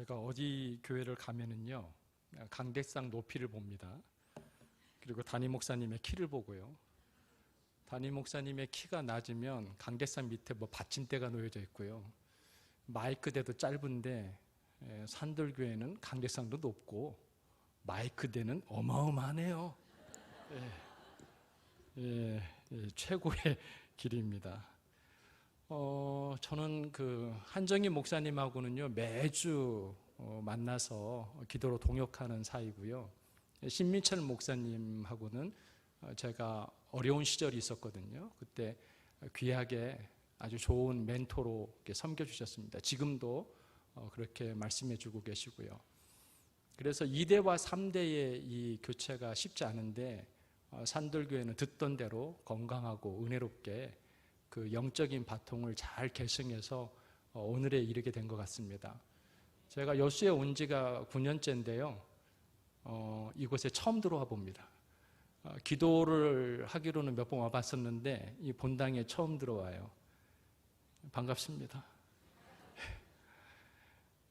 제가 어디 교회를 가면은요, 강대상 높이를 봅니다. 그리고 담임 목사님의 키를 보고요. 담임 목사님의 키가 낮으면 강대상 밑에 뭐 받침대가 놓여져 있고요. 마이크대도 짧은데 산들교회는 강대상도 높고 마이크대는 어마어마하네요. 최고의 길입니다. 저는 그 한정희 목사님하고는요 매주 만나서 기도로 동역하는 사이고요. 신민철 목사님하고는 제가 어려운 시절이 있었거든요. 그때 귀하게 아주 좋은 멘토로 섬겨주셨습니다. 지금도 그렇게 말씀해주고 계시고요. 그래서 2대와 3대의 이 교체가 쉽지 않은데 산들교회는 듣던 대로 건강하고 은혜롭게 그 영적인 바통을 잘 계승해서 오늘에 이르게 된 것 같습니다. 제가 여수에 온 지가 9년째인데요. 이곳에 처음 들어와 봅니다. 기도를 하기로는 몇 번 와봤었는데 이 본당에 처음 들어와요. 반갑습니다.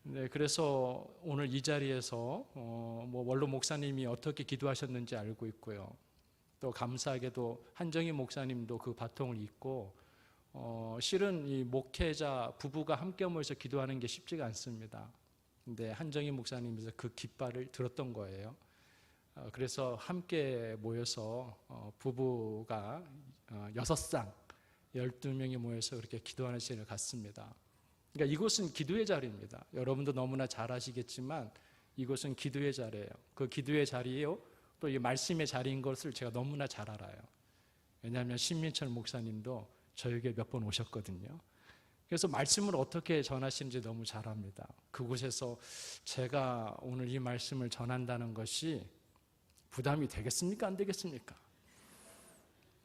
네, 그래서 오늘 이 자리에서 원로 목사님이 어떻게 기도하셨는지 알고 있고요. 또 감사하게도 한정희 목사님도 그 바통을 잇고 실은 이 목회자 부부가 함께 모여서 기도하는 게 쉽지가 않습니다. 근데 한정희 목사님께서 그 깃발을 들었던 거예요. 그래서 함께 모여서 부부가 6쌍 12명이 모여서 그렇게 기도하는 시간을 갖습니다. 그러니까 이곳은 기도의 자리입니다. 여러분도 너무나 잘 아시겠지만 이곳은 기도의 자리예요. 그 기도의 자리예요. 또 이 말씀의 자리인 것을 제가 너무나 잘 알아요. 왜냐하면 신민철 목사님도 저에게 몇 번 오셨거든요. 그래서 말씀을 어떻게 전하시는지 너무 잘 압니다. 그곳에서 제가 오늘 이 말씀을 전한다는 것이 부담이 되겠습니까? 안 되겠습니까?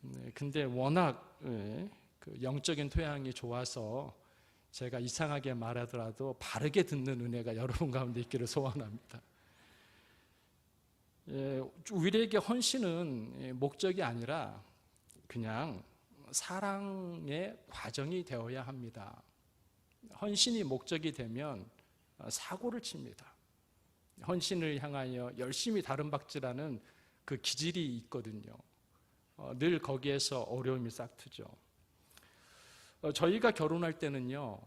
네, 근데 워낙 그 영적인 토양이 좋아서 제가 이상하게 말하더라도 바르게 듣는 은혜가 여러분 가운데 있기를 소원합니다. 우리에게 헌신은 목적이 아니라 그냥 사랑의 과정이 되어야 합니다. 헌신이 목적이 되면 사고를 칩니다. 헌신을 향하여 열심히 다름박질하는 그 기질이 있거든요. 늘 거기에서 어려움이 싹트죠. 저희가 결혼할 때는요,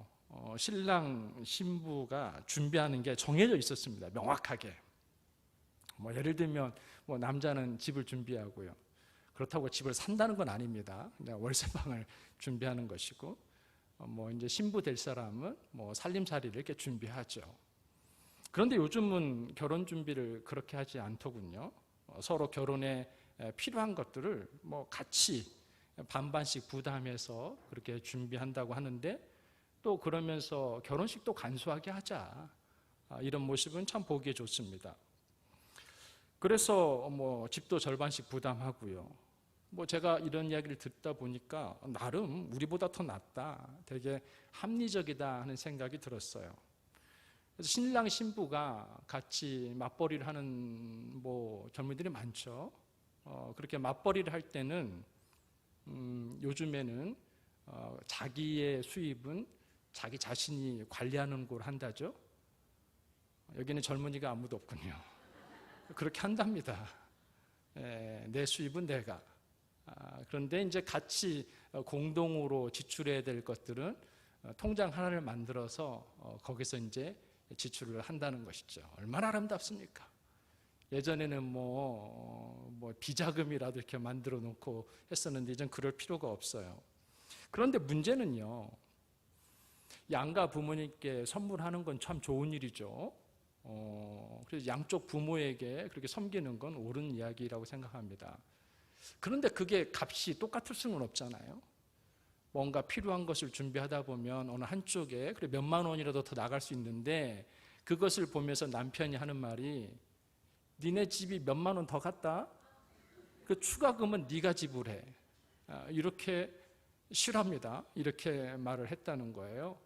신랑 신부가 준비하는 게 정해져 있었습니다. 명확하게. 예를 들면 남자는 집을 준비하고요. 그렇다고 집을 산다는 건 아닙니다. 그냥 월세방을 준비하는 것이고, 이제 신부 될 사람은 살림살이를 이렇게 준비하죠. 그런데 요즘은 결혼 준비를 그렇게 하지 않더군요. 서로 결혼에 필요한 것들을 같이 반반씩 부담해서 그렇게 준비한다고 하는데, 또 그러면서 결혼식도 간소하게 하자, 이런 모습은 참 보기에 좋습니다. 그래서 집도 절반씩 부담하고요. 제가 이런 이야기를 듣다 보니까 나름 우리보다 더 낫다, 되게 합리적이다 하는 생각이 들었어요. 그래서 신랑 신부가 같이 맞벌이를 하는 젊은이들이 많죠. 그렇게 맞벌이를 할 때는 요즘에는 자기의 수입은 자기 자신이 관리하는 걸 한다죠. 여기는 젊은이가 아무도 없군요. 그렇게 한답니다. 내 수입은 내가. 그런데 이제 같이 공동으로 지출해야 될 것들은 통장 하나를 만들어서 거기서 이제 지출을 한다는 것이죠. 얼마나 아름답습니까? 예전에는 비자금이라도 이렇게 만들어 놓고 했었는데 이젠 그럴 필요가 없어요. 그런데 문제는요, 양가 부모님께 선물하는 건 참 좋은 일이죠. 그래서 양쪽 부모에게 그렇게 섬기는 건 옳은 이야기라고 생각합니다. 그런데 그게 값이 똑같을 수는 없잖아요. 뭔가 필요한 것을 준비하다 보면 어느 한쪽에 그래 몇만 원이라도 더 나갈 수 있는데, 그것을 보면서 남편이 하는 말이 니네 집이 몇만 원 더 갔다? 그 추가금은 네가 지불해. 이렇게 싫어합니다. 이렇게 말을 했다는 거예요.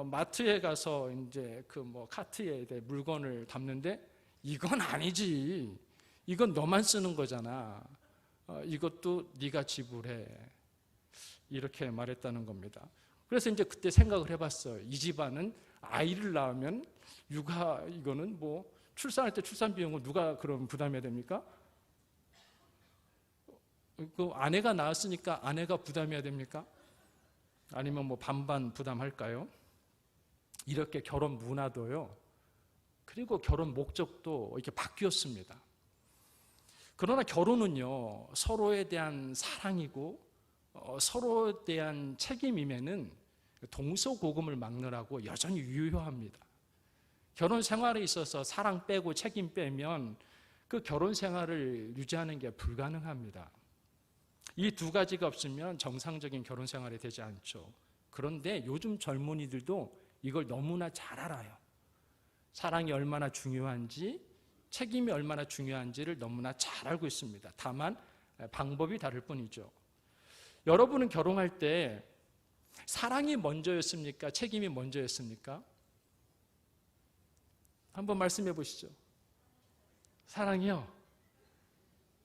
마트에 가서 이제 카트에 물건을 담는데 이건 아니지. 이건 너만 쓰는 거잖아. 이것도 네가 지불해. 이렇게 말했다는 겁니다. 그래서 이제 그때 생각을 해봤어요. 이 집안은 아이를 낳으면 육아 이거는 뭐 출산할 때 출산 비용은 누가 그럼 부담해야 됩니까? 그 아내가 낳았으니까 아내가 부담해야 됩니까? 아니면 뭐 반반 부담할까요? 이렇게 결혼 문화도요. 그리고 결혼 목적도 이렇게 바뀌었습니다. 그러나 결혼은요, 서로에 대한 사랑이고 서로에 대한 책임임에는 동서고금을 막느라고 여전히 유효합니다. 결혼 생활에 있어서 사랑 빼고 책임 빼면 그 결혼 생활을 유지하는 게 불가능합니다. 이 두 가지가 없으면 정상적인 결혼 생활이 되지 않죠. 그런데 요즘 젊은이들도 이걸 너무나 잘 알아요. 사랑이 얼마나 중요한지, 책임이 얼마나 중요한지를 너무나 잘 알고 있습니다. 다만 방법이 다를 뿐이죠. 여러분은 결혼할 때 사랑이 먼저였습니까? 책임이 먼저였습니까? 한번 말씀해 보시죠. 사랑이요?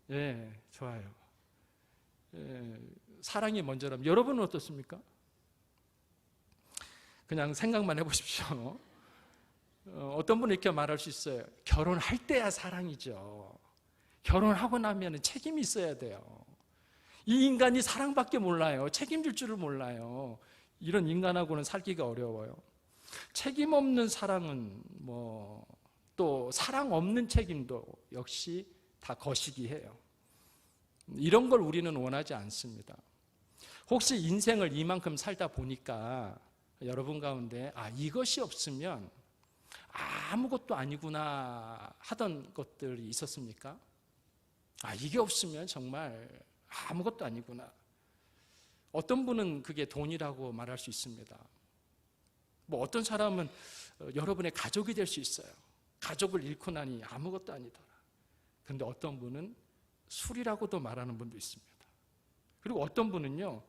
예, 좋아요. 예, 사랑이 먼저라면 여러분은 어떻습니까? 그냥 생각만 해보십시오. 어떤 분은 이렇게 말할 수 있어요. 결혼할 때야 사랑이죠. 결혼하고 나면 책임이 있어야 돼요. 이 인간이 사랑밖에 몰라요. 책임질 줄을 몰라요. 이런 인간하고는 살기가 어려워요. 책임 없는 사랑은 또 사랑 없는 책임도 역시 다 거시기해요. 이런 걸 우리는 원하지 않습니다. 혹시 인생을 이만큼 살다 보니까 여러분 가운데 이것이 없으면 아무것도 아니구나 하던 것들이 있었습니까? 이게 없으면 정말 아무것도 아니구나. 어떤 분은 그게 돈이라고 말할 수 있습니다. 어떤 사람은 여러분의 가족이 될 수 있어요. 가족을 잃고 나니 아무것도 아니더라. 그런데 어떤 분은 술이라고도 말하는 분도 있습니다. 그리고 어떤 분은요,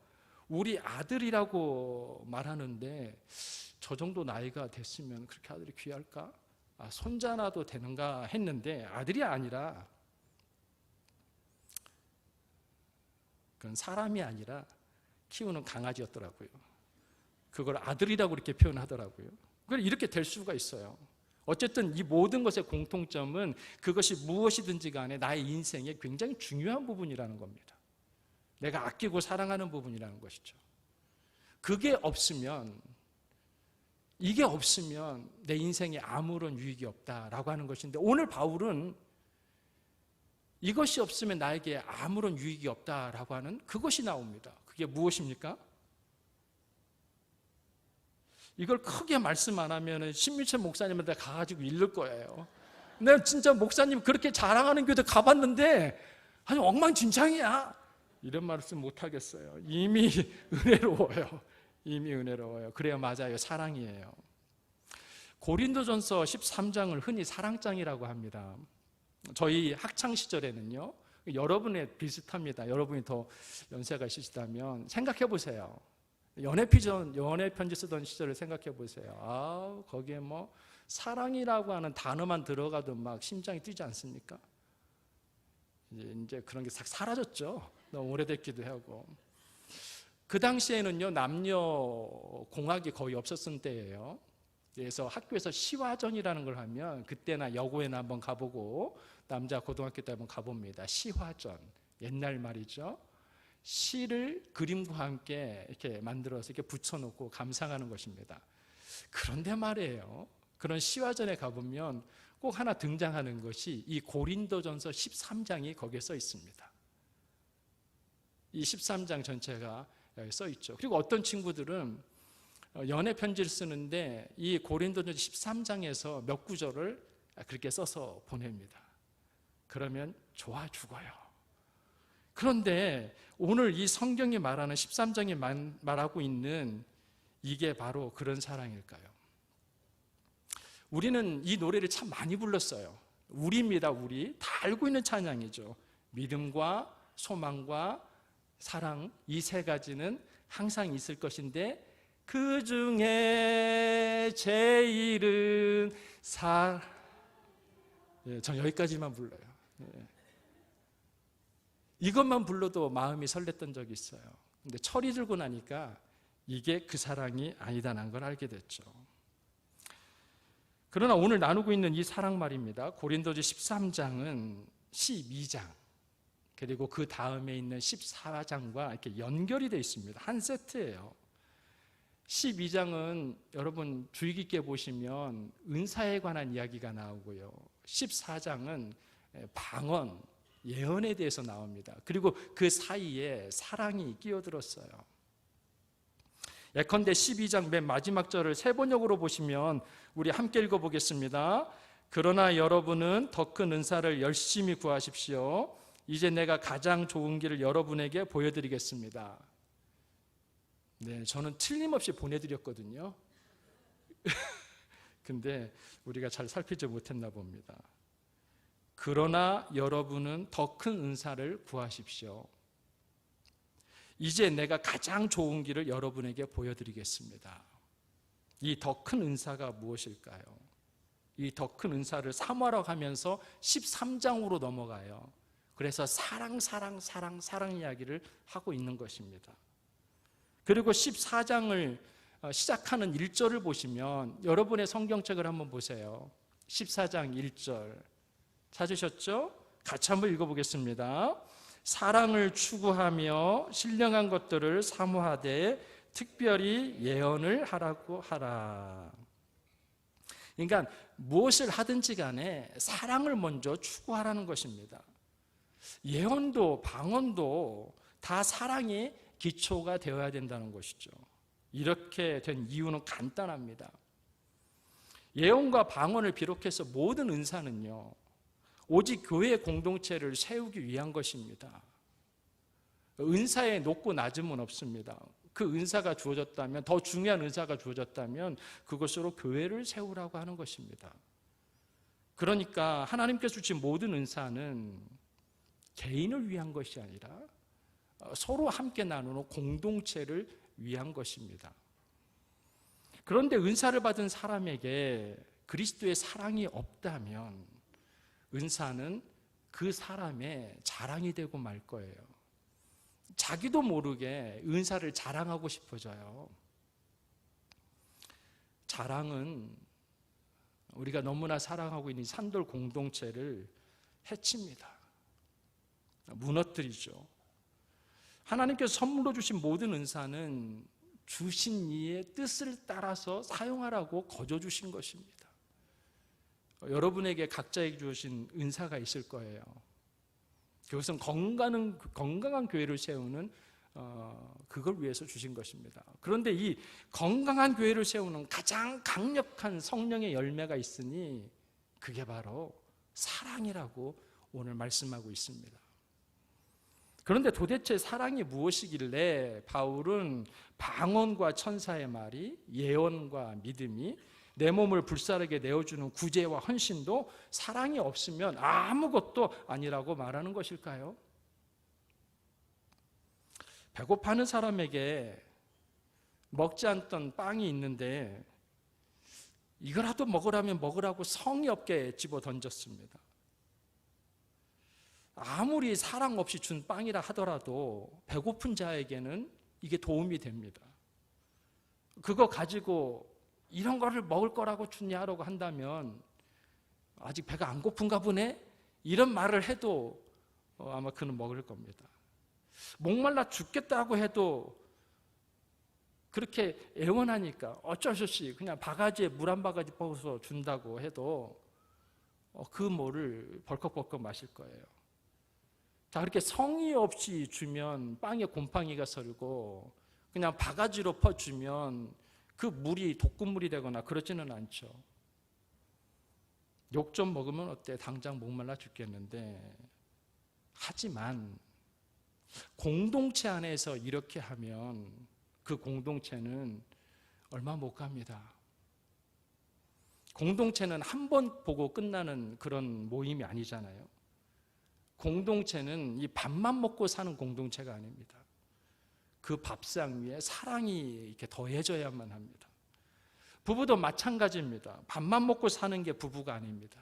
우리 아들이라고 말하는데 저 정도 나이가 됐으면 그렇게 아들이 귀할까? 손자나도 되는가 했는데 아들이 아니라, 그건 사람이 아니라 키우는 강아지였더라고요. 그걸 아들이라고 이렇게 표현하더라고요. 이렇게 될 수가 있어요. 어쨌든 이 모든 것의 공통점은 그것이 무엇이든지 간에 나의 인생에 굉장히 중요한 부분이라는 겁니다. 내가 아끼고 사랑하는 부분이라는 것이죠. 그게 없으면, 이게 없으면 내 인생에 아무런 유익이 없다라고 하는 것인데, 오늘 바울은 이것이 없으면 나에게 아무런 유익이 없다라고 하는 그것이 나옵니다. 그게 무엇입니까? 이걸 크게 말씀 안 하면 신민철 목사님한테 가가지고 읽을 거예요. 내가 진짜 목사님 그렇게 자랑하는 교회 가봤는데 아니 엉망진창이야. 이런 말씀 못 하겠어요. 이미 은혜로워요. 이미 은혜로워요. 그래요, 맞아요. 사랑이에요. 고린도전서 13장을 흔히 사랑장이라고 합니다. 저희 학창 시절에는요, 여러분에 비슷합니다. 여러분이 더 연세가 있으시다면 생각해 보세요. 연애 편지 쓰던 시절을 생각해 보세요. 거기에 사랑이라고 하는 단어만 들어가도 막 심장이 뛰지 않습니까? 이제 그런 게 싹 사라졌죠. 너무 오래됐기도 하고. 그 당시에는요, 남녀 공학이 거의 없었을 때예요. 그래서 학교에서 시화전이라는 걸 하면 그때나 여고에나 한번 가보고 남자 고등학교 때 한번 가봅니다. 시화전, 옛날 말이죠. 시를 그림과 함께 이렇게 만들어서 이렇게 붙여놓고 감상하는 것입니다. 그런데 말이에요, 그런 시화전에 가보면 꼭 하나 등장하는 것이 이 고린도전서 13장이 거기에 써 있습니다. 이 13장 전체가 여기 써 있죠. 그리고 어떤 친구들은 연애 편지를 쓰는데 이 고린도전서 13장에서 몇 구절을 그렇게 써서 보냅니다. 그러면 좋아 죽어요. 그런데 오늘 이 성경이 말하는 13장이 말하고 있는 이게 바로 그런 사랑일까요? 우리는 이 노래를 참 많이 불렀어요. 우리입니다. 우리 다 알고 있는 찬양이죠. 믿음과 소망과 사랑, 이 세 가지는 항상 있을 것인데 그 중에 제일은 전 여기까지만 불러요. 이것만 불러도 마음이 설렜던 적이 있어요. 근데 철이 들고 나니까 이게 그 사랑이 아니다라는 걸 알게 됐죠. 그러나 오늘 나누고 있는 이 사랑 말입니다. 고린도서 13장은 12장 그리고 그 다음에 있는 14장과 이렇게 연결이 되어 있습니다. 한 세트예요. 12장은 여러분 주의 깊게 보시면 은사에 관한 이야기가 나오고요. 14장은 방언, 예언에 대해서 나옵니다. 그리고 그 사이에 사랑이 끼어들었어요. 예컨대 12장 맨 마지막 절을 세 번역으로 보시면 우리 함께 읽어보겠습니다. 그러나 여러분은 더 큰 은사를 열심히 구하십시오. 이제 내가 가장 좋은 길을 여러분에게 보여드리겠습니다. 네, 저는 틀림없이 보내드렸거든요. 근데 우리가 잘 살피지 못했나 봅니다. 그러나 여러분은 더 큰 은사를 구하십시오. 이제 내가 가장 좋은 길을 여러분에게 보여드리겠습니다. 이 더 큰 은사가 무엇일까요? 이 더 큰 은사를 사모하러 가면서 13장으로 넘어가요. 그래서 사랑 이야기를 하고 있는 것입니다. 그리고 14장을 시작하는 1절을 보시면 여러분의 성경책을 한번 보세요. 14장 1절 찾으셨죠? 같이 한번 읽어보겠습니다. 사랑을 추구하며 신령한 것들을 사모하되 특별히 예언을 하라고 하라. 그러니까 무엇을 하든지 간에 사랑을 먼저 추구하라는 것입니다. 예언도 방언도 다 사랑의 기초가 되어야 된다는 것이죠. 이렇게 된 이유는 간단합니다. 예언과 방언을 비롯해서 모든 은사는요, 오직 교회 공동체를 세우기 위한 것입니다. 은사에 높고 낮음은 없습니다. 그 은사가 주어졌다면, 더 중요한 은사가 주어졌다면 그것으로 교회를 세우라고 하는 것입니다. 그러니까 하나님께서 주신 모든 은사는 개인을 위한 것이 아니라 서로 함께 나누는 공동체를 위한 것입니다. 그런데 은사를 받은 사람에게 그리스도의 사랑이 없다면 은사는 그 사람의 자랑이 되고 말 거예요. 자기도 모르게 은사를 자랑하고 싶어져요. 자랑은 우리가 너무나 사랑하고 있는 산돌 공동체를 해칩니다. 무너뜨리죠. 하나님께서 선물로 주신 모든 은사는 주신 이의 뜻을 따라서 사용하라고 거저 주신 것입니다. 여러분에게 각자에게 주신 은사가 있을 거예요. 그것은 건강한 교회를 세우는 그걸 위해서 주신 것입니다. 그런데 이 건강한 교회를 세우는 가장 강력한 성령의 열매가 있으니 그게 바로 사랑이라고 오늘 말씀하고 있습니다. 그런데 도대체 사랑이 무엇이길래 바울은 방언과 천사의 말이, 예언과 믿음이, 내 몸을 불사르게 내어주는 구제와 헌신도 사랑이 없으면 아무것도 아니라고 말하는 것일까요? 배고파하는 사람에게 먹지 않던 빵이 있는데 이거라도 먹으라면 먹으라고 성의 없게 집어 던졌습니다. 아무리 사랑 없이 준 빵이라 하더라도 배고픈 자에게는 이게 도움이 됩니다. 그거 가지고 이런 거를 먹을 거라고 주냐라고 한다면 아직 배가 안 고픈가 보네? 이런 말을 해도 아마 그는 먹을 겁니다. 목말라 죽겠다고 해도 그렇게 애원하니까 어쩔 수 없이 그냥 바가지에 물 한 바가지 퍼서 준다고 해도 그 물을 벌컥벌컥 마실 거예요. 자, 그렇게 성의 없이 주면 빵에 곰팡이가 설고 그냥 바가지로 퍼주면 그 물이 독극물이 되거나 그러지는 않죠. 욕 좀 먹으면 어때? 당장 목말라 죽겠는데. 하지만 공동체 안에서 이렇게 하면 그 공동체는 얼마 못 갑니다. 공동체는 한 번 보고 끝나는 그런 모임이 아니잖아요. 공동체는 이 밥만 먹고 사는 공동체가 아닙니다. 그 밥상 위에 사랑이 이렇게 더해져야만 합니다. 부부도 마찬가지입니다. 밥만 먹고 사는 게 부부가 아닙니다.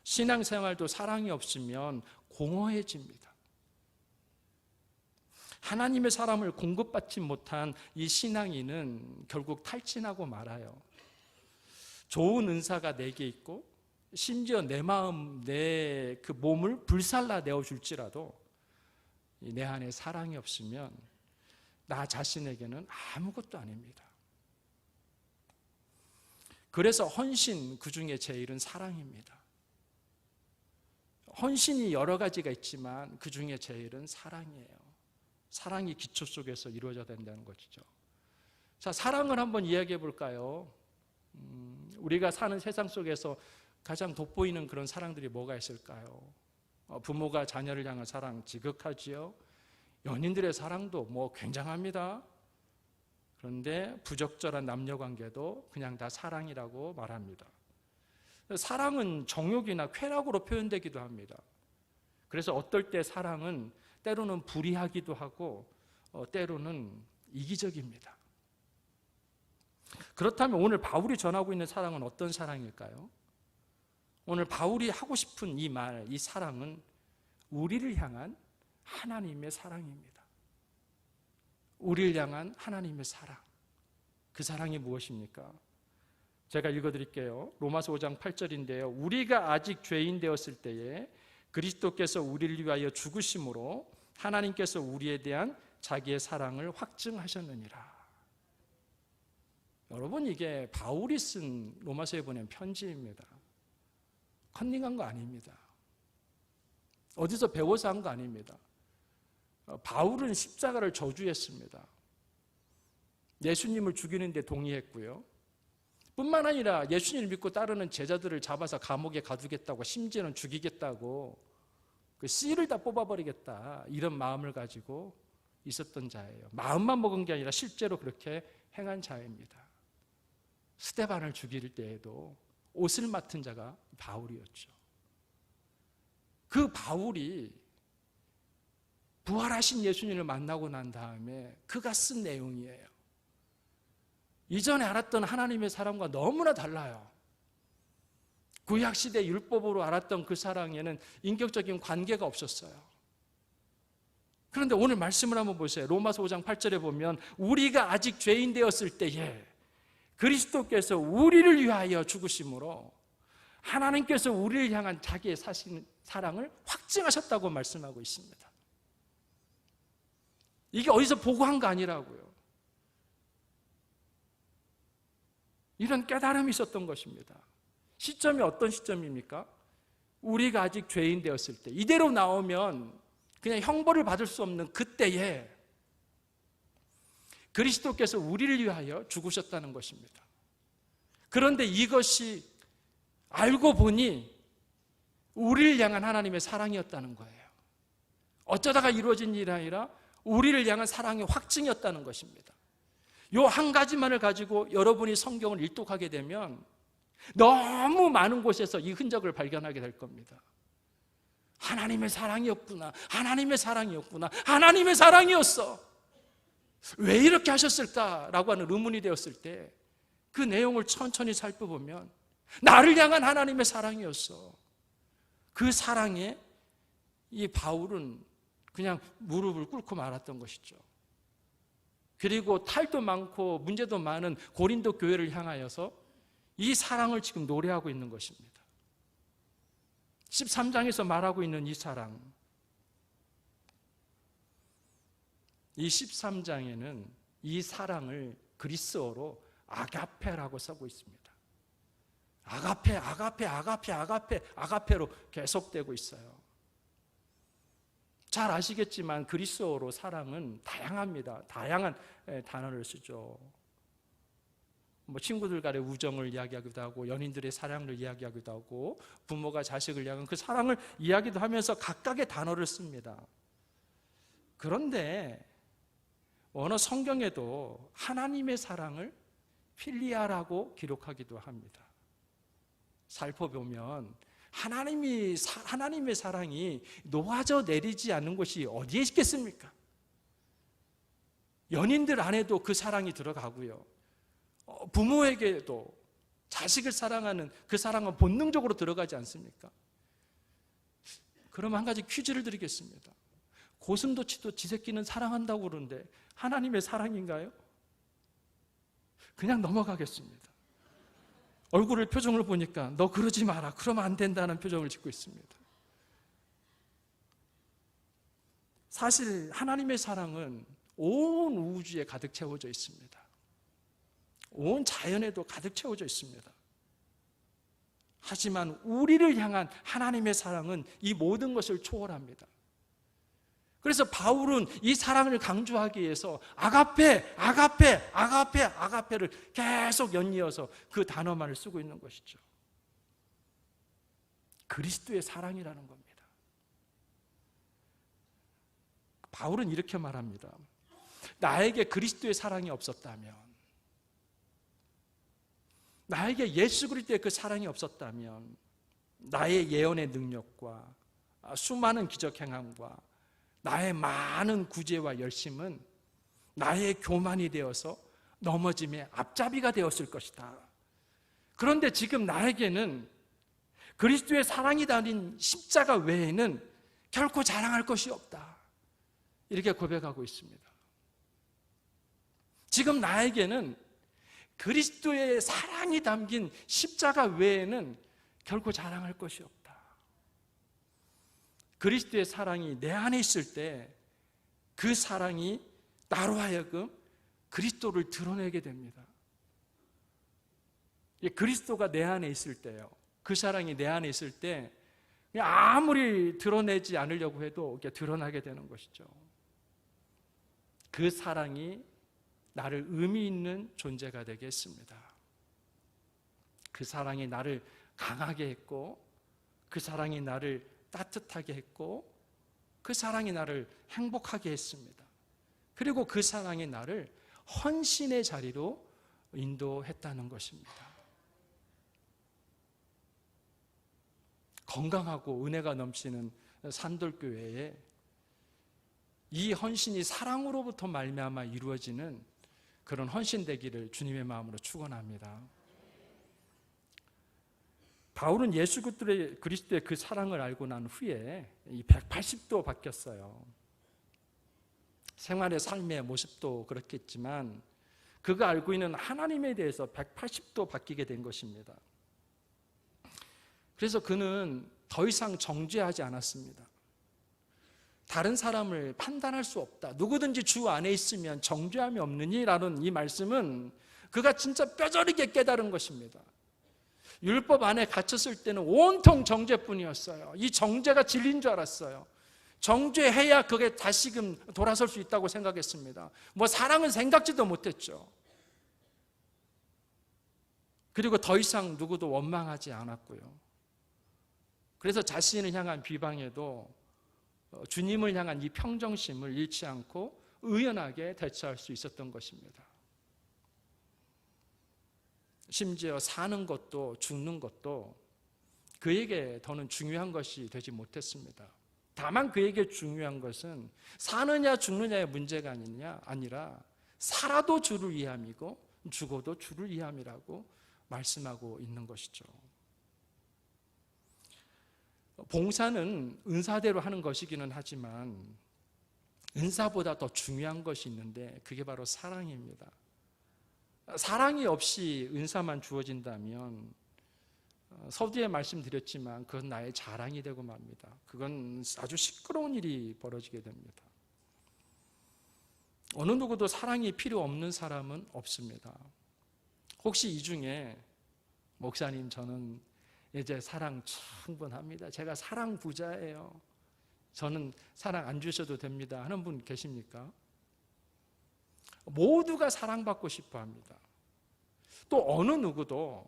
신앙생활도 사랑이 없으면 공허해집니다. 하나님의 사람을 공급받지 못한 이 신앙인은 결국 탈진하고 말아요. 좋은 은사가 내게 있고 심지어 내 마음, 내 그 몸을 불살라 내어줄지라도 내 안에 사랑이 없으면 나 자신에게는 아무것도 아닙니다. 그래서 헌신, 그 중에 제일은 사랑입니다. 헌신이 여러 가지가 있지만 그 중에 제일은 사랑이에요. 사랑이 기초 속에서 이루어져야 된다는 것이죠. 자, 사랑을 한번 이야기해 볼까요? 우리가 사는 세상 속에서 가장 돋보이는 그런 사랑들이 뭐가 있을까요? 부모가 자녀를 향한 사랑 지극하지요. 연인들의 사랑도 뭐 굉장합니다. 그런데 부적절한 남녀관계도 그냥 다 사랑이라고 말합니다. 사랑은 정욕이나 쾌락으로 표현되기도 합니다. 그래서 어떨 때 사랑은 때로는 불의하기도 하고 때로는 이기적입니다. 그렇다면 오늘 바울이 전하고 있는 사랑은 어떤 사랑일까요? 오늘 바울이 하고 싶은 이 말, 이 사랑은 우리를 향한 하나님의 사랑입니다. 우리를 향한 하나님의 사랑. 그 사랑이 무엇입니까? 제가 읽어드릴게요. 로마서 5장 8절인데요. 우리가 아직 죄인 되었을 때에 그리스도께서 우리를 위하여 죽으심으로 하나님께서 우리에 대한 자기의 사랑을 확증하셨느니라. 여러분, 이게 바울이 쓴 로마서에 보낸 편지입니다. 컨닝한 거 아닙니다. 어디서 배워서 한 거 아닙니다. 바울은 십자가를 저주했습니다. 예수님을 죽이는 데 동의했고요. 뿐만 아니라 예수님을 믿고 따르는 제자들을 잡아서 감옥에 가두겠다고, 심지어는 죽이겠다고, 그 씨를 다 뽑아버리겠다, 이런 마음을 가지고 있었던 자예요. 마음만 먹은 게 아니라 실제로 그렇게 행한 자입니다. 스데반을 죽일 때에도 옷을 맡은 자가 바울이었죠. 그 바울이 부활하신 예수님을 만나고 난 다음에 그가 쓴 내용이에요. 이전에 알았던 하나님의 사랑과 너무나 달라요. 구약시대 율법으로 알았던 그 사랑에는 인격적인 관계가 없었어요. 그런데 오늘 말씀을 한번 보세요. 로마서 5장 8절에 보면 우리가 아직 죄인 되었을 때에 그리스도께서 우리를 위하여 죽으심으로 하나님께서 우리를 향한 자기의 사랑을 확증하셨다고 말씀하고 있습니다. 이게 어디서 보고 한 거 아니라고요. 이런 깨달음이 있었던 것입니다. 시점이 어떤 시점입니까? 우리가 아직 죄인 되었을 때, 이대로 나오면 그냥 형벌을 받을 수 없는 그때에 그리스도께서 우리를 위하여 죽으셨다는 것입니다. 그런데 이것이 알고 보니 우리를 향한 하나님의 사랑이었다는 거예요. 어쩌다가 이루어진 일이 아니라 우리를 향한 사랑의 확증이었다는 것입니다. 이 한 가지만을 가지고 여러분이 성경을 일독하게 되면 너무 많은 곳에서 이 흔적을 발견하게 될 겁니다. 하나님의 사랑이었구나, 하나님의 사랑이었구나, 하나님의 사랑이었어. 왜 이렇게 하셨을까라고 하는 의문이 되었을 때 그 내용을 천천히 살펴보면 나를 향한 하나님의 사랑이었어. 그 사랑에 이 바울은 그냥 무릎을 꿇고 말았던 것이죠. 그리고 탈도 많고 문제도 많은 고린도 교회를 향하여서 이 사랑을 지금 노래하고 있는 것입니다. 13장에서 말하고 있는 이 사랑, 이 13장에는 이 사랑을 그리스어로 아가페라고 쓰고 있습니다. 아가페, 아가페, 아가페, 아가페, 아가페로 계속되고 있어요. 잘 아시겠지만 그리스어로 사랑은 다양합니다. 다양한 단어를 쓰죠. 뭐 친구들 간의 우정을 이야기하기도 하고, 연인들의 사랑을 이야기하기도 하고, 부모가 자식을 향한 그 사랑을 이야기도 하면서 각각의 단어를 씁니다. 그런데 어느 성경에도 하나님의 사랑을 필리아라고 기록하기도 합니다. 살펴보면 하나님의 사랑이 놓아져 내리지 않는 곳이 어디에 있겠습니까? 연인들 안에도 그 사랑이 들어가고요. 부모에게도 자식을 사랑하는 그 사랑은 본능적으로 들어가지 않습니까? 그럼 한 가지 퀴즈를 드리겠습니다. 고슴도치도 지 새끼는 사랑한다고 그러는데 하나님의 사랑인가요? 그냥 넘어가겠습니다. 표정을 보니까 너 그러지 마라, 그러면 안 된다는 표정을 짓고 있습니다. 사실 하나님의 사랑은 온 우주에 가득 채워져 있습니다. 온 자연에도 가득 채워져 있습니다. 하지만 우리를 향한 하나님의 사랑은 이 모든 것을 초월합니다. 그래서 바울은 이 사랑을 강조하기 위해서 아가페, 아가페, 아가페, 아가페를 계속 연이어서 그 단어만을 쓰고 있는 것이죠. 그리스도의 사랑이라는 겁니다. 바울은 이렇게 말합니다. 나에게 그리스도의 사랑이 없었다면, 나에게 예수 그리스도의 그 사랑이 없었다면 나의 예언의 능력과 수많은 기적 행함과 나의 많은 구제와 열심은 나의 교만이 되어서 넘어짐의 앞잡이가 되었을 것이다. 그런데 지금 나에게는 그리스도의 사랑이 달린 십자가 외에는 결코 자랑할 것이 없다. 이렇게 고백하고 있습니다. 지금 나에게는 그리스도의 사랑이 담긴 십자가 외에는 결코 자랑할 것이 없다. 그리스도의 사랑이 내 안에 있을 때 그 사랑이 나로 하여금 그리스도를 드러내게 됩니다. 그리스도가 내 안에 있을 때요, 그 사랑이 내 안에 있을 때 아무리 드러내지 않으려고 해도 이렇게 드러나게 되는 것이죠. 그 사랑이 나를 의미 있는 존재가 되게 했습니다. 그 사랑이 나를 강하게 했고, 그 사랑이 나를 따뜻하게 했고, 그 사랑이 나를 행복하게 했습니다. 그리고 그 사랑이 나를 헌신의 자리로 인도했다는 것입니다. 건강하고 은혜가 넘치는 산돌교회에 이 헌신이 사랑으로부터 말미암아 이루어지는 그런 헌신되기를 주님의 마음으로 축원합니다. 바울은 예수 그리스도의 그 사랑을 알고 난 후에 이 180도 바뀌었어요. 생활의 삶의 모습도 그렇겠지만 그가 알고 있는 하나님에 대해서 180도 바뀌게 된 것입니다. 그래서 그는 더 이상 정죄하지 않았습니다. 다른 사람을 판단할 수 없다, 누구든지 주 안에 있으면 정죄함이 없느니라는 이 말씀은 그가 진짜 뼈저리게 깨달은 것입니다. 율법 안에 갇혔을 때는 온통 정죄뿐이었어요. 이 정죄가 진리인 줄 알았어요. 정죄해야 그게 다시금 돌아설 수 있다고 생각했습니다. 사랑은 생각지도 못했죠. 그리고 더 이상 누구도 원망하지 않았고요. 그래서 자신을 향한 비방에도 주님을 향한 이 평정심을 잃지 않고 의연하게 대처할 수 있었던 것입니다. 심지어 사는 것도 죽는 것도 그에게 더는 중요한 것이 되지 못했습니다. 다만 그에게 중요한 것은 사느냐 죽느냐의 문제가 아니라 살아도 주를 위함이고 죽어도 주를 위함이라고 말씀하고 있는 것이죠. 봉사는 은사대로 하는 것이기는 하지만 은사보다 더 중요한 것이 있는데 그게 바로 사랑입니다. 사랑이 없이 은사만 주어진다면 서두에 말씀드렸지만 그건 나의 자랑이 되고 맙니다. 그건 아주 시끄러운 일이 벌어지게 됩니다. 어느 누구도 사랑이 필요 없는 사람은 없습니다. 혹시 이 중에 목사님 저는 이제 사랑 충분합니다, 제가 사랑 부자예요, 저는 사랑 안 주셔도 됩니다 하는 분 계십니까? 모두가 사랑받고 싶어 합니다. 또 어느 누구도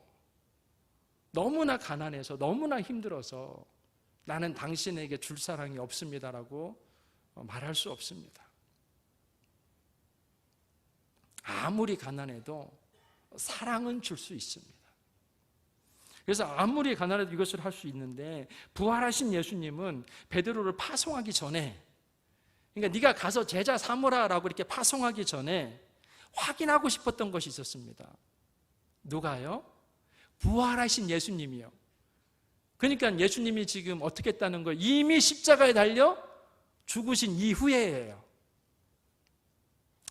너무나 가난해서 너무나 힘들어서 나는 당신에게 줄 사랑이 없습니다라고 말할 수 없습니다. 아무리 가난해도 사랑은 줄 수 있습니다. 그래서 아무리 가난해도 이것을 할 수 있는데 부활하신 예수님은 베드로를 파송하기 전에, 그러니까 네가 가서 제자 삼으라라고 이렇게 파송하기 전에 확인하고 싶었던 것이 있었습니다. 누가요? 부활하신 예수님이요. 그러니까 예수님이 지금 어떻게 했다는 거예요? 이미 십자가에 달려 죽으신 이후에예요.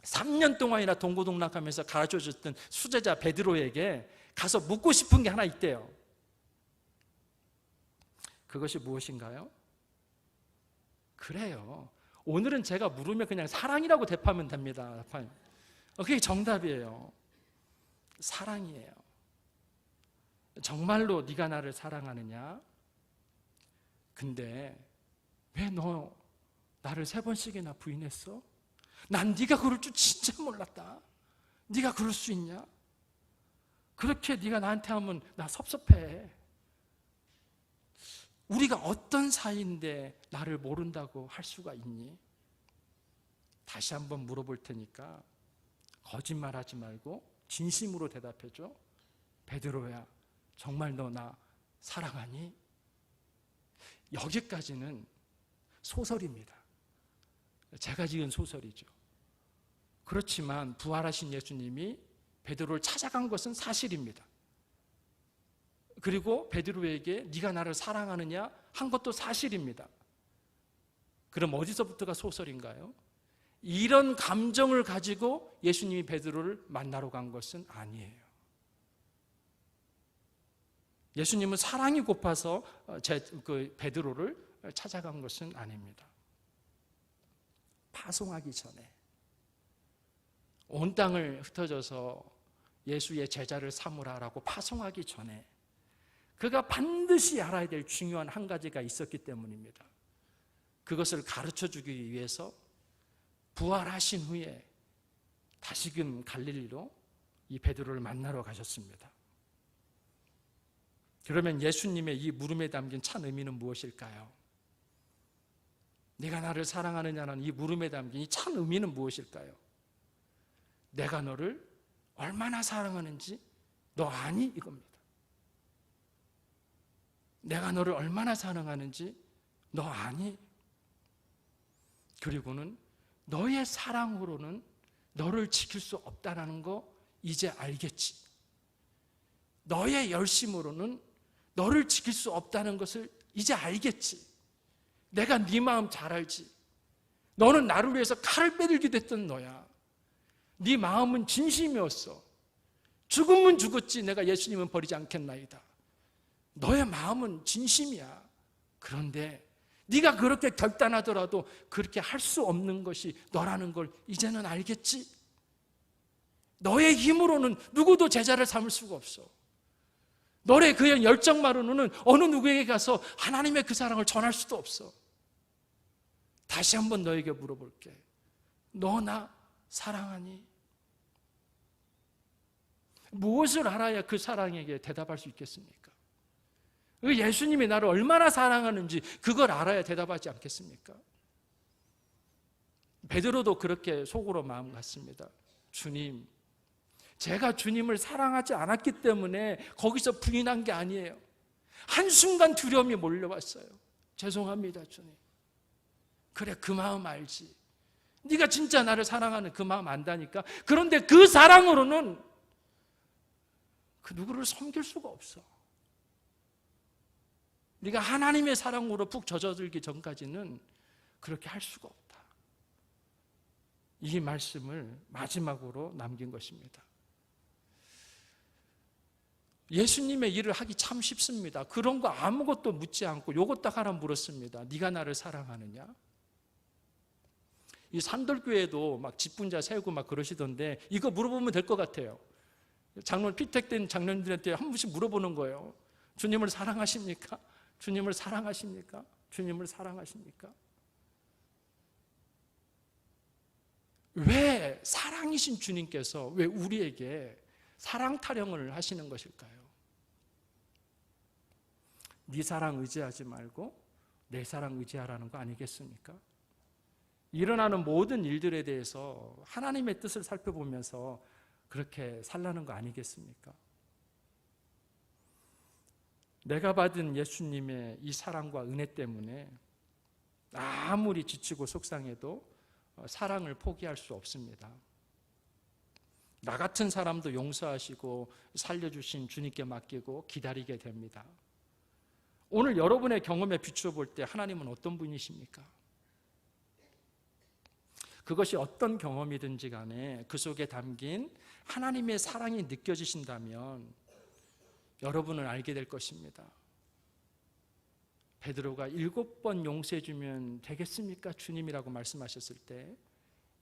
3년 동안이나 동고동락하면서 가르쳐줬던 수제자 베드로에게 가서 묻고 싶은 게 하나 있대요. 그것이 무엇인가요? 그래요. 오늘은 제가 물으면 그냥 사랑이라고 대답하면 됩니다. 그게 정답이에요. 사랑이에요. 정말로 네가 나를 사랑하느냐? 근데 왜 너 나를 3번씩이나 부인했어? 난 네가 그럴 줄 진짜 몰랐다. 네가 그럴 수 있냐? 그렇게 네가 나한테 하면 나 섭섭해. 우리가 어떤 사이인데 나를 모른다고 할 수가 있니? 다시 한번 물어볼 테니까 거짓말하지 말고 진심으로 대답해줘. 베드로야, 정말 너 나 사랑하니? 여기까지는 소설입니다. 제가 지은 소설이죠. 그렇지만 부활하신 예수님이 베드로를 찾아간 것은 사실입니다. 그리고 베드로에게 네가 나를 사랑하느냐 한 것도 사실입니다. 그럼 어디서부터가 소설인가요? 이런 감정을 가지고 예수님이 베드로를 만나러 간 것은 아니에요. 예수님은 사랑이 고파서 베드로를 찾아간 것은 아닙니다. 파송하기 전에 온 땅을 흩어져서 예수의 제자를 삼으라라고 파송하기 전에 그가 반드시 알아야 될 중요한 한 가지가 있었기 때문입니다. 그것을 가르쳐주기 위해서 부활하신 후에 다시금 갈릴리로 이 베드로를 만나러 가셨습니다. 그러면 예수님의 이 물음에 담긴 참 의미는 무엇일까요? 네가 나를 사랑하느냐는 이 물음에 담긴 이 참 의미는 무엇일까요? 내가 너를 얼마나 사랑하는지 너 아니? 이겁니다. 내가 너를 얼마나 사랑하는지 너 아니? 그리고는 너의 사랑으로는 너를 지킬 수 없다는 거 이제 알겠지. 너의 열심으로는 너를 지킬 수 없다는 것을 이제 알겠지. 내가 네 마음 잘 알지. 너는 나를 위해서 칼을 빼들기도 했던 너야. 네 마음은 진심이었어. 죽으면 죽었지 내가 예수님은 버리지 않겠나이다. 너의 마음은 진심이야. 그런데 네가 그렇게 결단하더라도 그렇게 할 수 없는 것이 너라는 걸 이제는 알겠지? 너의 힘으로는 누구도 제자를 삼을 수가 없어. 너의 그 열정만으로는 어느 누구에게 가서 하나님의 그 사랑을 전할 수도 없어. 다시 한번 너에게 물어볼게. 너 나 사랑하니? 무엇을 알아야 그 사랑에게 대답할 수 있겠습니까? 예수님이 나를 얼마나 사랑하는지 그걸 알아야 대답하지 않겠습니까? 베드로도 그렇게 속으로 마음 같습니다. 주님, 제가 주님을 사랑하지 않았기 때문에 거기서 부인한 게 아니에요. 한순간 두려움이 몰려왔어요. 죄송합니다, 주님. 그래, 그 마음 알지. 네가 진짜 나를 사랑하는 그 마음 안다니까. 그런데 그 사랑으로는 그 누구를 섬길 수가 없어. 네가 하나님의 사랑으로 푹 젖어들기 전까지는 그렇게 할 수가 없다. 이 말씀을 마지막으로 남긴 것입니다. 예수님의 일을 하기 참 쉽습니다. 그런 거 아무것도 묻지 않고 요것 딱 하나 물었습니다. 네가 나를 사랑하느냐? 이 산돌교회도 막 직분자 세우고 막 그러시던데 이거 물어보면 될 것 같아요. 장로님, 피택된 장로님들한테 한 번씩 물어보는 거예요. 주님을 사랑하십니까? 주님을 사랑하십니까? 주님을 사랑하십니까? 왜 사랑이신 주님께서 왜 우리에게 사랑 타령을 하시는 것일까요? 네 사랑 의지하지 말고 내 사랑 의지하라는 거 아니겠습니까? 일어나는 모든 일들에 대해서 하나님의 뜻을 살펴보면서 그렇게 살라는 거 아니겠습니까? 내가 받은 예수님의 이 사랑과 은혜 때문에 아무리 지치고 속상해도 사랑을 포기할 수 없습니다. 나 같은 사람도 용서하시고 살려주신 주님께 맡기고 기다리게 됩니다. 오늘 여러분의 경험에 비추어 볼 때 하나님은 어떤 분이십니까? 그것이 어떤 경험이든지 간에 그 속에 담긴 하나님의 사랑이 느껴지신다면 여러분은 알게 될 것입니다. 베드로가 7번 용서해 주면 되겠습니까? 주님이라고 말씀하셨을 때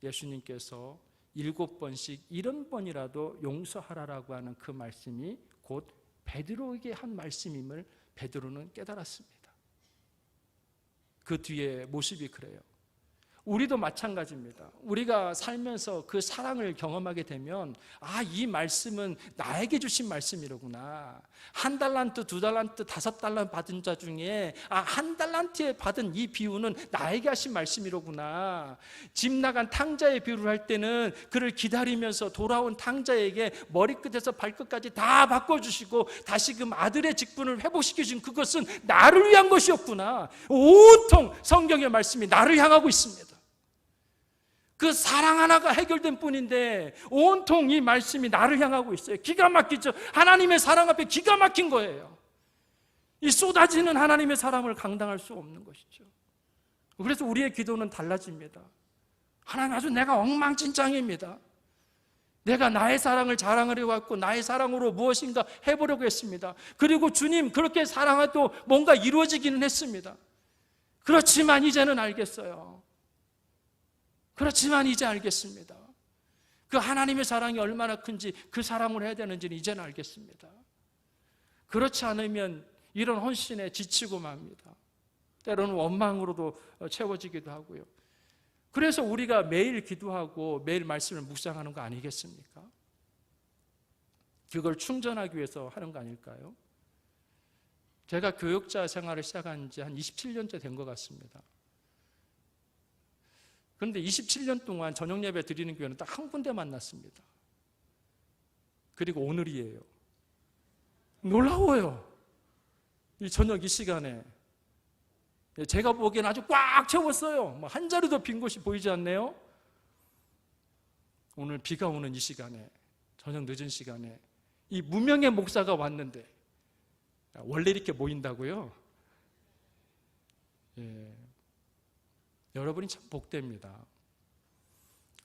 예수님께서 7번씩 70번이라도 용서하라라고 하는 그 말씀이 곧 베드로에게 한 말씀임을 베드로는 깨달았습니다. 그 뒤에 모습이 그래요. 우리도 마찬가지입니다. 우리가 살면서 그 사랑을 경험하게 되면 이 말씀은 나에게 주신 말씀이로구나. 1달란트, 2달란트, 5달란트 받은 자 중에 1달란트에 받은 이 비유는 나에게 하신 말씀이로구나. 집 나간 탕자의 비유를 할 때는 그를 기다리면서 돌아온 탕자에게 머리끝에서 발끝까지 다 바꿔주시고 다시금 아들의 직분을 회복시켜준 그것은 나를 위한 것이었구나. 온통 성경의 말씀이 나를 향하고 있습니다. 그 사랑 하나가 해결된 뿐인데 온통 이 말씀이 나를 향하고 있어요. 기가 막히죠. 하나님의 사랑 앞에 기가 막힌 거예요. 이 쏟아지는 하나님의 사랑을 감당할 수 없는 것이죠. 그래서 우리의 기도는 달라집니다. 하나님, 아주 내가 엉망진창입니다. 내가 나의 사랑을 자랑하려고 했고 나의 사랑으로 무엇인가 해보려고 했습니다. 그리고 주님, 그렇게 사랑해도 뭔가 이루어지기는 했습니다. 그렇지만 이제는 알겠어요. 그렇지만 이제 알겠습니다. 그 하나님의 사랑이 얼마나 큰지, 그 사랑을 해야 되는지는 이제는 알겠습니다. 그렇지 않으면 이런 헌신에 지치고 맙니다. 때로는 원망으로도 채워지기도 하고요. 그래서 우리가 매일 기도하고 매일 말씀을 묵상하는 거 아니겠습니까? 그걸 충전하기 위해서 하는 거 아닐까요? 제가 교육자 생활을 시작한 지 한 27년째 된 것 같습니다. 그런데 27년 동안 저녁 예배 드리는 교회는 딱 한 군데 만났습니다. 그리고 오늘이에요. 놀라워요. 이 저녁 이 시간에 제가 보기에는 아주 꽉 채웠어요. 한 자리도 빈 곳이 보이지 않네요. 오늘 비가 오는 이 시간에, 저녁 늦은 시간에 이 무명의 목사가 왔는데 원래 이렇게 모인다고요? 예. 여러분이 참 복됩니다.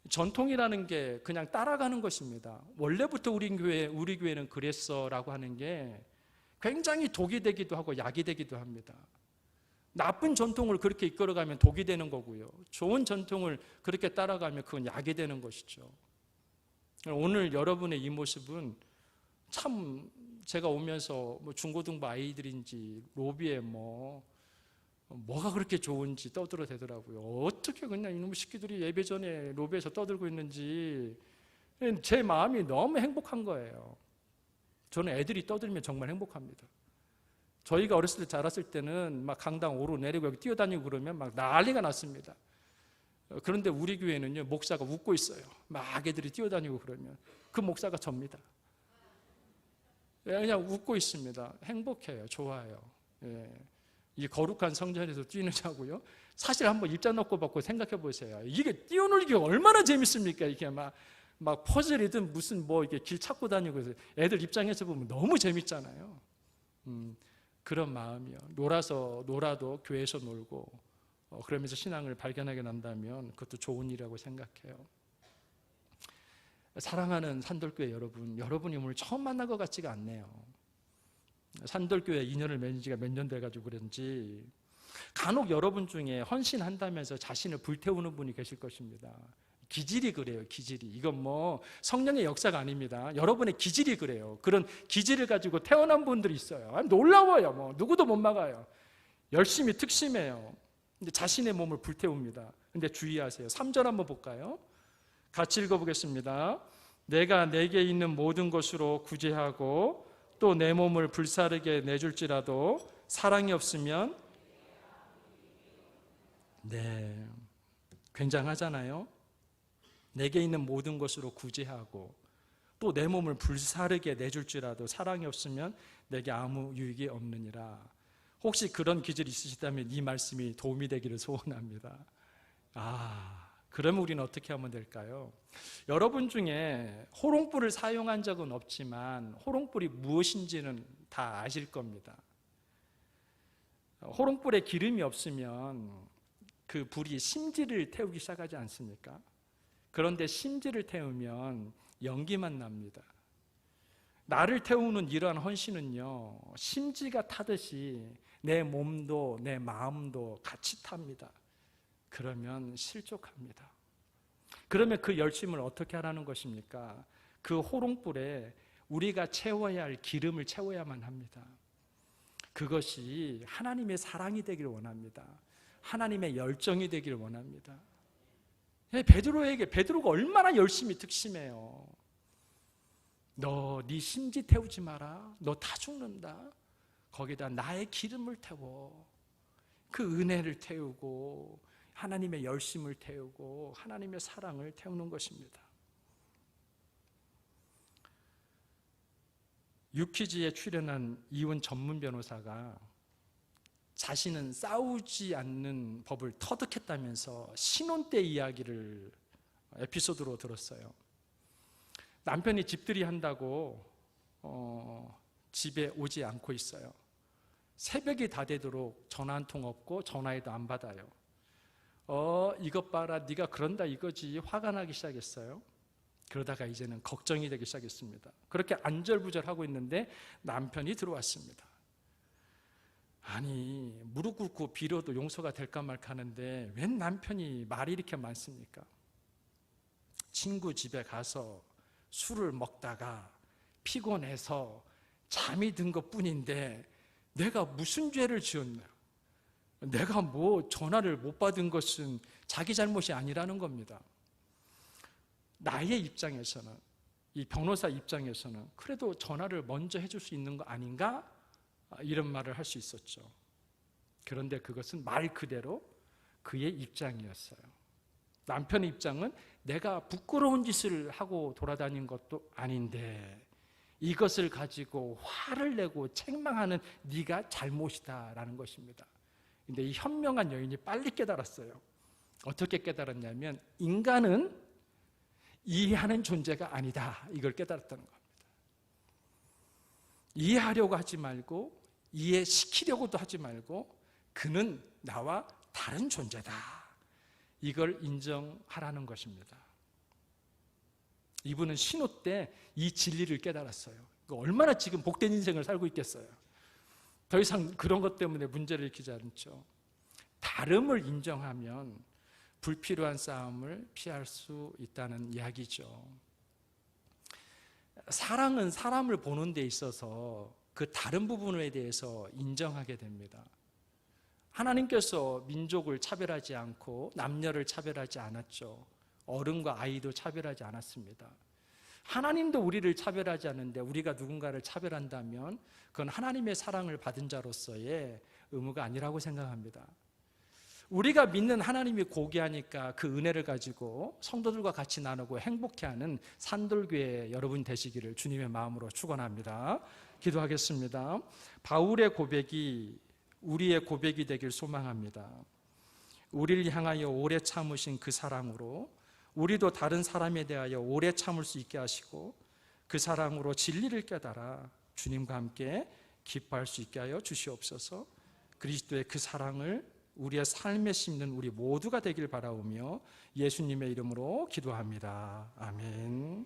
전통이라는 게 그냥 따라가는 것입니다. 원래부터 우리 교회는 그랬어라고 하는 게 굉장히 독이 되기도 하고 약이 되기도 합니다. 나쁜 전통을 그렇게 이끌어가면 독이 되는 거고요. 좋은 전통을 그렇게 따라가면 그건 약이 되는 것이죠. 오늘 여러분의 이 모습은 참 제가 오면서 중고등부 아이들인지 로비에 뭐가 그렇게 좋은지 떠들어대더라고요. 어떻게 그냥 이놈의 새끼들이 예배 전에 로비에서 떠들고 있는지 제 마음이 너무 행복한 거예요. 저는 애들이 떠들면 정말 행복합니다. 저희가 어렸을 때 자랐을 때는 막 강당 오르 내리고 여기 뛰어다니고 그러면 막 난리가 났습니다. 그런데 우리 교회는요, 목사가 웃고 있어요. 막 애들이 뛰어다니고 그러면 그 목사가 접니다. 그냥 웃고 있습니다. 행복해요. 좋아요. 예. 이 거룩한 성전에서 뛰느냐고요? 사실 한번 입장 놓고 받고 생각해 보세요. 이게 뛰어놀기가 얼마나 재밌습니까? 이게 막 퍼즐이든 무슨 이게 길 찾고 다니고 해서 애들 입장에서 보면 너무 재밌잖아요. 그런 마음이요. 놀아도 교회에서 놀고 그러면서 신앙을 발견하게 난다면 그것도 좋은 일이라고 생각해요. 사랑하는 산돌교회 여러분이 오늘 처음 만난 것 같지가 않네요. 산돌교회 인연을 맺은 지가 몇 년 돼가지고 그런지 간혹 여러분 중에 헌신한다면서 자신을 불태우는 분이 계실 것입니다. 기질이 그래요. 기질이. 이건 성령의 역사가 아닙니다. 여러분의 기질이 그래요. 그런 기질을 가지고 태어난 분들이 있어요. 놀라워요. 누구도 못 막아요. 열심히 특심해요. 근데 자신의 몸을 불태웁니다. 근데 주의하세요. 3절 한번 볼까요? 같이 읽어보겠습니다. 내가 내게 있는 모든 것으로 구제하고 또 내 몸을 불사르게 내줄지라도 사랑이 없으면 굉장하잖아요. 내게 있는 모든 것으로 구제하고 또 내 몸을 불사르게 내줄지라도 사랑이 없으면 내게 아무 유익이 없느니라. 혹시 그런 기질이 있으시다면 이 말씀이 도움이 되기를 소원합니다. 그러면 우리는 어떻게 하면 될까요? 여러분 중에 호롱불을 사용한 적은 없지만 호롱불이 무엇인지는 다 아실 겁니다. 호롱불에 기름이 없으면 그 불이 심지를 태우기 시작하지 않습니까? 그런데 심지를 태우면 연기만 납니다. 나를 태우는 이러한 헌신은요, 심지가 타듯이 내 몸도 내 마음도 같이 탑니다. 그러면 실족합니다. 그러면 그 열심을 어떻게 하라는 것입니까? 그 호롱불에 우리가 채워야 할 기름을 채워야만 합니다. 그것이 하나님의 사랑이 되기를 원합니다. 하나님의 열정이 되기를 원합니다. 베드로가 얼마나 열심히 특심해요. 너 네 심지 태우지 마라. 너 다 죽는다. 거기다 나의 기름을 태워. 그 은혜를 태우고 하나님의 열심을 태우고 하나님의 사랑을 태우는 것입니다. 유퀴즈에 출연한 이혼 전문 변호사가 자신은 싸우지 않는 법을 터득했다면서 신혼 때 이야기를 에피소드로 들었어요. 남편이 집들이 한다고 집에 오지 않고 있어요. 새벽이 다 되도록 전화 한 통 없고 전화해도 안 받아요. 이것 봐라, 네가 그런다 이거지. 화가 나기 시작했어요. 그러다가 이제는 걱정이 되기 시작했습니다. 그렇게 안절부절하고 있는데 남편이 들어왔습니다. 아니, 무릎 꿇고 빌어도 용서가 될까 말까 하는데 웬 남편이 말이 이렇게 많습니까? 친구 집에 가서 술을 먹다가 피곤해서 잠이 든 것뿐인데 내가 무슨 죄를 지었나? 내가 뭐 전화를 못 받은 것은 자기 잘못이 아니라는 겁니다. 나의 입장에서는, 이 변호사 입장에서는 그래도 전화를 먼저 해줄 수 있는 거 아닌가? 이런 말을 할 수 있었죠. 그런데 그것은 말 그대로 그의 입장이었어요. 남편의 입장은 내가 부끄러운 짓을 하고 돌아다닌 것도 아닌데 이것을 가지고 화를 내고 책망하는 네가 잘못이다라는 것입니다. 근데 이 현명한 여인이 빨리 깨달았어요. 어떻게 깨달았냐면 인간은 이해하는 존재가 아니다, 이걸 깨달았다는 겁니다. 이해하려고 하지 말고 이해시키려고도 하지 말고 그는 나와 다른 존재다, 이걸 인정하라는 것입니다. 이분은 신호 때 이 진리를 깨달았어요. 얼마나 지금 복된 인생을 살고 있겠어요. 더 이상 그런 것 때문에 문제를 일으키지 않죠. 다름을 인정하면 불필요한 싸움을 피할 수 있다는 이야기죠. 사랑은 사람을 보는 데 있어서 그 다른 부분에 대해서 인정하게 됩니다. 하나님께서 민족을 차별하지 않고 남녀를 차별하지 않았죠. 어른과 아이도 차별하지 않았습니다. 하나님도 우리를 차별하지 않는데 우리가 누군가를 차별한다면 그건 하나님의 사랑을 받은 자로서의 의무가 아니라고 생각합니다. 우리가 믿는 하나님이 고귀하니까 그 은혜를 가지고 성도들과 같이 나누고 행복해하는 산돌교회 여러분 되시기를 주님의 마음으로 축원합니다. 기도하겠습니다. 바울의 고백이 우리의 고백이 되길 소망합니다. 우리를 향하여 오래 참으신 그 사랑으로 우리도 다른 사람에 대하여 오래 참을 수 있게 하시고 그 사랑으로 진리를 깨달아 주님과 함께 기뻐할 수 있게 하여 주시옵소서. 그리스도의 그 사랑을 우리의 삶에 심는 우리 모두가 되길 바라오며 예수님의 이름으로 기도합니다. 아멘.